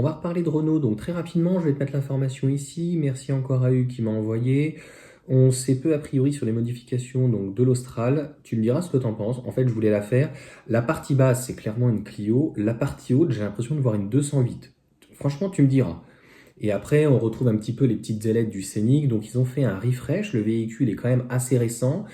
On va reparler de Renault, donc très rapidement, je vais te mettre l'information ici. Merci encore à eux qui m'a envoyé. On sait peu a priori sur les modifications donc, de l'Austral. Tu me diras ce que tu en penses. En fait, je voulais la faire. La partie basse, c'est clairement une Clio. La partie haute, j'ai l'impression de voir une 208. Franchement, tu me diras. Et après, on retrouve un petit peu les petites ailettes du Scénic. Donc, ils ont fait un refresh. Le véhicule est quand même assez récent.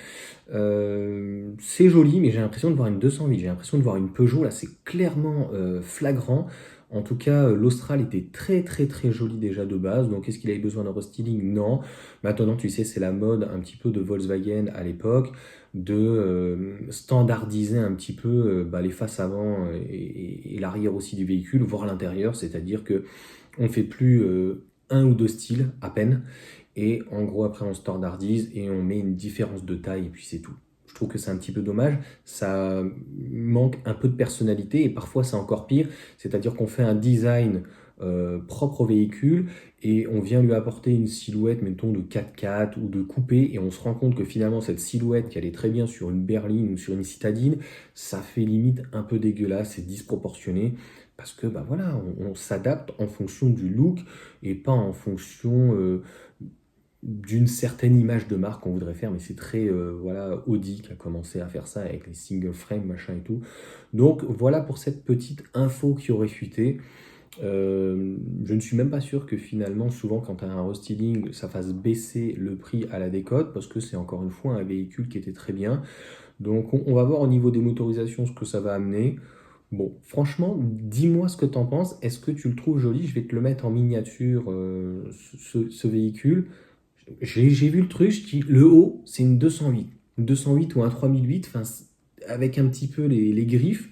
C'est joli, mais j'ai l'impression de voir une 208. J'ai l'impression de voir une Peugeot. Là, c'est clairement flagrant. En tout cas, l'Austral était très très très joli déjà de base. Donc, est-ce qu'il avait besoin d'un restyling? Non. Maintenant, tu sais, c'est la mode un petit peu de Volkswagen à l'époque de standardiser un petit peu les faces avant et l'arrière aussi du véhicule, voire l'intérieur. C'est-à-dire que on fait plus un ou deux styles à peine. Et en gros, après, on standardise et on met une différence de taille et puis c'est tout. Je trouve que c'est un petit peu dommage. Ça manque un peu de personnalité et parfois c'est encore pire. C'est-à-dire qu'on fait un design propre au véhicule et on vient lui apporter une silhouette, mettons, de 4x4 ou de coupé et on se rend compte que finalement cette silhouette qui allait très bien sur une berline ou sur une citadine, ça fait limite un peu dégueulasse, c'est disproportionné parce que bah voilà, on s'adapte en fonction du look et pas en fonction d'une certaine image de marque qu'on voudrait faire, mais c'est très voilà Audi qui a commencé à faire ça avec les single frame machin et tout. Donc voilà pour cette petite info qui aurait fuité. Je ne suis même pas sûr que finalement, souvent quand tu as un restyling, ça fasse baisser le prix à la décote parce que c'est encore une fois un véhicule qui était très bien. Donc on va voir au niveau des motorisations ce que ça va amener. Bon, franchement, dis-moi ce que tu en penses. Est-ce que tu le trouves joli? Je vais te le mettre en miniature, ce véhicule. J'ai vu le truc, je dis, le haut, c'est une 208. Une 208 ou un 3008, enfin, avec un petit peu les griffes.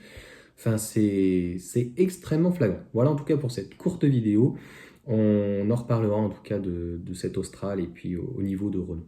Enfin, c'est extrêmement flagrant. Voilà en tout cas pour cette courte vidéo. On en reparlera en tout cas de cette Austral et puis au niveau de Renault.